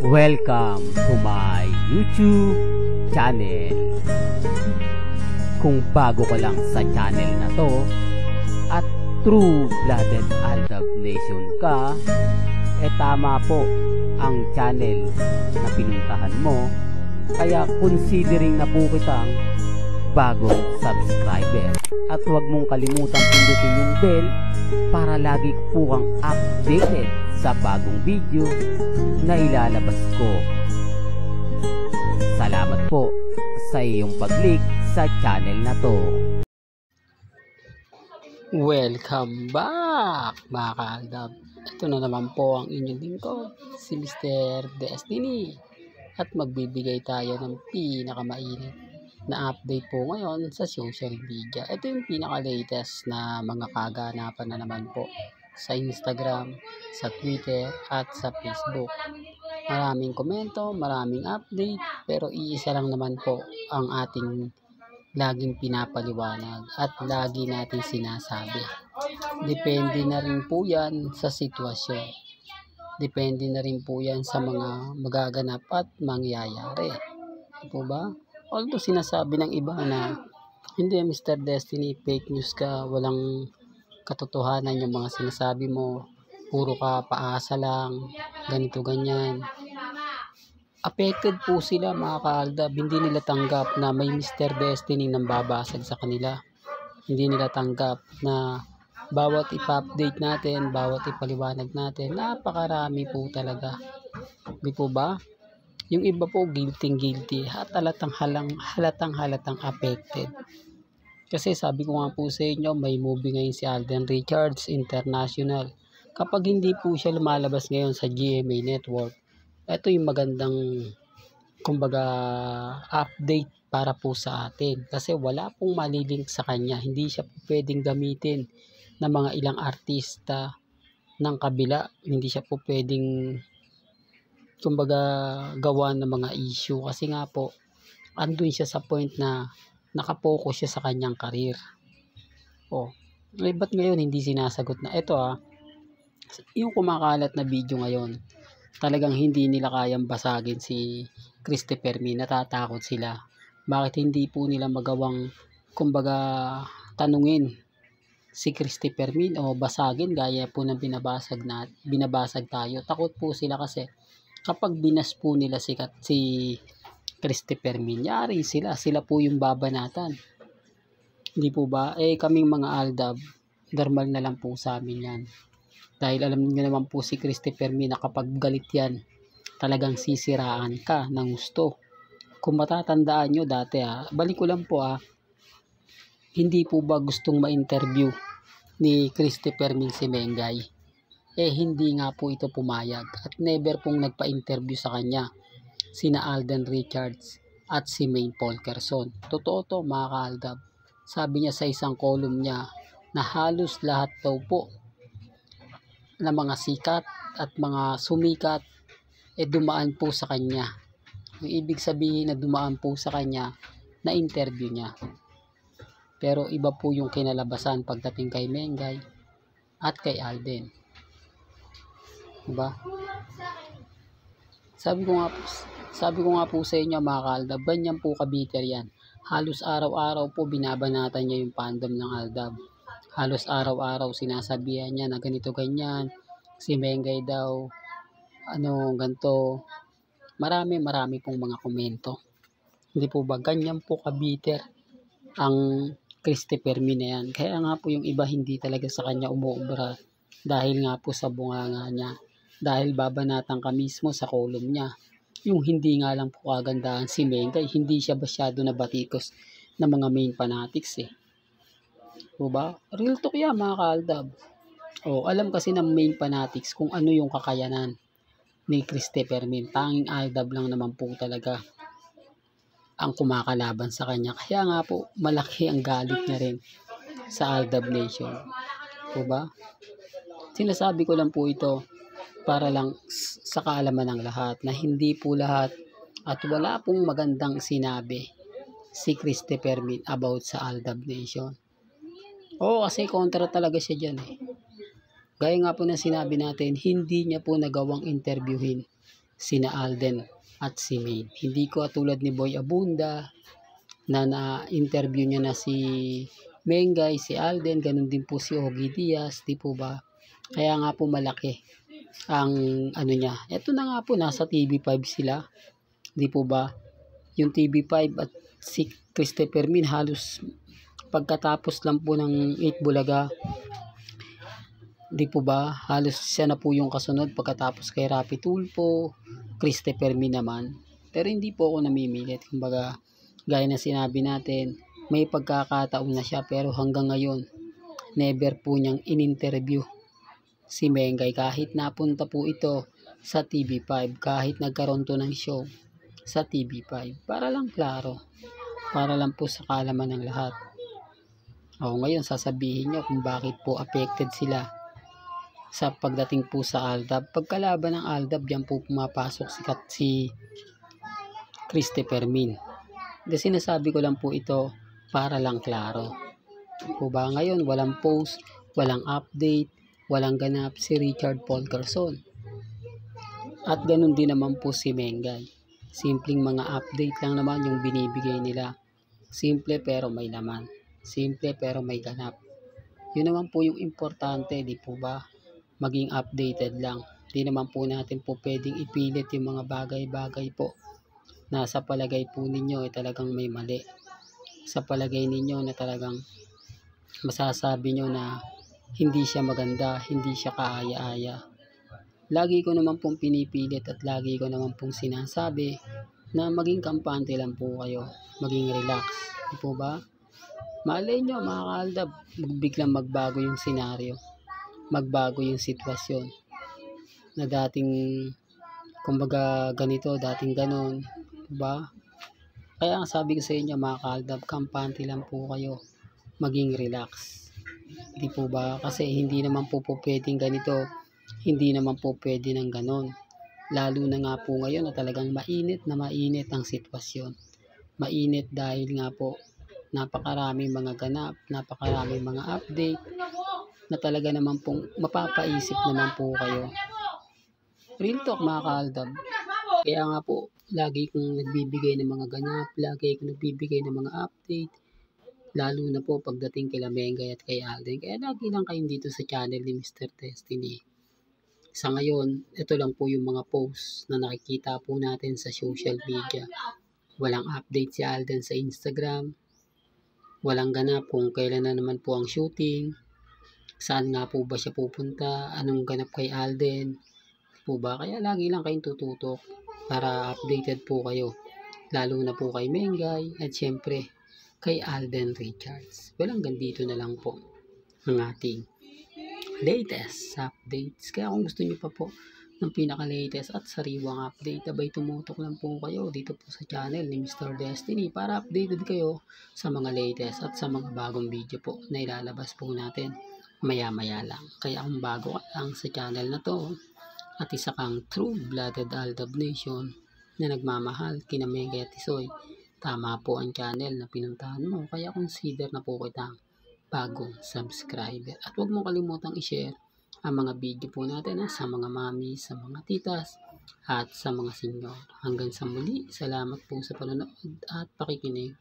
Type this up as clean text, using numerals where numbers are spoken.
Welcome to my YouTube channel. Kung bago ka lang sa channel na to at true-blooded Aldab Nation ka, tama po ang channel na pinuntahan mo. Kaya considering na po kitang bagong subscriber. At huwag mong kalimutan pindutin yung bell para lagi po kang updated sa bagong video na ilalabas ko. Salamat po sa iyong pag-click sa channel na to. Welcome back mga ka-Aldab. Ito na naman po ang inyong lingkod, si Mr. Destiny. At magbibigay tayo ng pinakamainit na update po ngayon sa social media. Ito yung pinaka-latest na mga kaganapan na naman po sa Instagram, sa Twitter at sa Facebook. Maraming komento, maraming update, pero iisa lang naman po ang ating laging pinapaliwanag at lagi natin sinasabi. Depende na rin po yan sa sitwasyon. Depende na rin po yan sa mga magaganap at mangyayari. Di po ba? Although sinasabi ng iba na hindi, Mr. Destiny, fake news ka, walang katotohanan yung mga sinasabi mo, puro ka paasa lang, ganito ganyan. Affected po sila mga ka-Aldab. Hindi nila tanggap na may Mr. Destiny nang babasag sa kanila. Hindi nila tanggap na bawat ipa-update natin, bawat ipaliwanag natin, napakarami po talaga. Di po ba? Yung iba po guilty at halatang affected. Kasi sabi ko nga po sa inyo, may movie ngayon si Alden Richards International. Kapag hindi po siya lumalabas ngayon sa GMA Network, ito yung magandang kumbaga update para po sa atin. Kasi wala pong malilink sa kanya. Hindi siya po pwedeng gamitin ng mga ilang artista ng kabila. Hindi siya po pwedeng kumbaga gawa ng mga issue. Kasi nga po, andun siya sa point na nakapokus siya sa kanyang karir. Ba't ngayon hindi sinasagot na? Ito yung kumakalat na video ngayon, talagang hindi nila kayang basagin si Christopher Min. Natatakot sila. Bakit hindi po nila magawang kumbaga tanungin si Christopher Min o basagin gaya po ng binabasag tayo? Takot po sila kasi kapag binas po nila si Christopher Min, yari sila po yung babanatan. Hindi po ba? Kaming mga Aldab, normal na lang po sa amin yan. Dahil alam niyo naman po si Christopher Min na kapag galit yan, talagang sisiraan ka ng gusto. Kung matatandaan nyo dati balik ko lang po hindi po ba gustong ma-interview ni Christopher Min si Mengay? Hindi nga po ito pumayag at never pong nagpa-interview sa kanya sina Alden Richards at si Maine Polkerson. Totoo to mga ka-Aldab. Sabi niya sa isang column niya na halos lahat daw po na mga sikat at mga sumikat dumaan po sa kanya. Yung ibig sabihin na dumaan po sa kanya na interview niya. Pero iba po yung kinalabasan pagdating kay Mengay at kay Alden. Diba? Sabi ko nga po sa inyo mga ka-Aldab, ganyan po kabiter yan. Halos araw-araw po binabanatan niya yung fandom ng Aldab. Halos araw-araw sinasabihan niya na ganito ganyan, si Mengay daw, ganito. Marami pong mga komento. Hindi po ba ganyan po kabiter ang Christopher Min na yan? Kaya nga po yung iba hindi talaga sa kanya umuubra dahil nga po sa bunganga niya. Dahil babanatan ka mismo sa column niya. Yung hindi nga lang po kagandahan si Mengay, hindi siya masyado na batikos ng mga main fanatics Diba? Real talk yan mga ka-Aldab. Alam kasi ng main fanatics kung ano yung kakayanan ni Christopher Min. Tanging Aldab lang naman po talaga ang kumakalaban sa kanya. Kaya nga po malaki ang galit niya rin sa Aldab Nation. Diba? Sinasabi ko lang po ito para lang sa kaalaman ng lahat na hindi po lahat at wala pong magandang sinabi si Christopher Min about sa Aldab Nation. Kasi kontra talaga siya dyan Gaya nga po na sinabi natin, hindi niya po nagawang interviewin sina Alden at si Maine. Hindi ko katulad ni Boy Abunda na na-interview niya na si Mengay, si Alden, ganun din po si Ogie Diaz, di po ba? Kaya nga po malaki ang ano niya. Ito na nga po, nasa TV5 sila, di po ba? Yung TV5 at si Christopher Min halos pagkatapos lang po ng 8 Bulaga, di po ba? Halos siya na po yung kasunod pagkatapos kay Rapi Tulfo, Christopher Min naman. Pero hindi po ako namimilit. Kumbaga, gaya na sinabi natin, may pagkakataon na siya pero hanggang ngayon, never po niyang in-interview si Mengay kahit napunta po ito sa TV5, kahit nagkaroon to ng show sa TV5. Para lang klaro, para lang po sa kaalaman ng lahat. O ngayon sasabihin niyo kung bakit po affected sila sa pagdating po sa Aldab. Pagkalaban ng Aldab, diyan po pumapasok si Christopher Min. De sinasabi ko lang po ito para lang klaro. Po ba ngayon walang post, walang update, walang ganap si Richard Paul Garson. At ganun din naman po si Mengay. Simpleng mga update lang naman yung binibigay nila. Simple pero may laman. Simple pero may ganap. Yun naman po yung importante, di po ba? Maging updated lang. Di naman po natin po pwedeng ipilit yung mga bagay-bagay po na sa palagay po ninyo ay talagang may mali. Sa palagay ninyo na talagang masasabi nyo na hindi siya maganda, hindi siya kaaya-aya. Lagi ko naman pong pinipilit at lagi ko naman pong sinasabi na maging kampante lang po kayo, maging relax. Di po ba? Malay nyo mga kaaldab, biglang magbago yung senaryo, magbago yung sitwasyon na dating kumbaga ganito, dating ganon. Diba? Kaya ang sabi ko sa inyo mga kaaldab, kampante lang po kayo, maging relax. Di po ba? Kasi hindi naman po pwedeng ganito, hindi naman po pwede ng ganon. Lalo na nga po ngayon na talagang mainit ang sitwasyon. Mainit dahil nga po napakaraming mga ganap, napakaraming mga update na talaga naman pong mapapaisip naman po kayo. Real talk mga kaaldab. Kaya nga po, lagi kong nagbibigay ng mga ganap, lagi kong nagbibigay ng mga update, lalo na po pagdating kay Mengay at kay Alden. Kaya lagi lang kayong dito sa channel ni Mr. Destiny. Sa ngayon, ito lang po yung mga posts na nakikita po natin sa social media. Walang update si Alden sa Instagram, walang ganap kung kailan na naman po ang shooting, saan nga po ba siya pupunta, anong ganap kay Alden, po ba? Kaya lagi lang kayong tututok para updated po kayo, lalo na po kay Mengay at syempre kay Alden Richards. Well, hanggang dito na lang po ang ating latest updates. Kaya kung gusto niyo pa po ng pinaka-latest at sariwang update, abay tumutok lang po kayo dito po sa channel ni Mr. Destiny para updated kayo sa mga latest at sa mga bagong video po na ilalabas po natin maya-maya lang. Kaya kung bago ka lang sa channel na to at isa kang true-blooded Aldab Nation na nagmamahal kina Mengay at Tisoy, tama po ang channel na pinuntahan mo. Kaya consider na po kitang bagong subscriber. At huwag mo kalimutang i-share ang mga video po natin sa mga mami, sa mga titas, at sa mga senyor. Hanggang sa muli, salamat po sa panonood at pakikinig.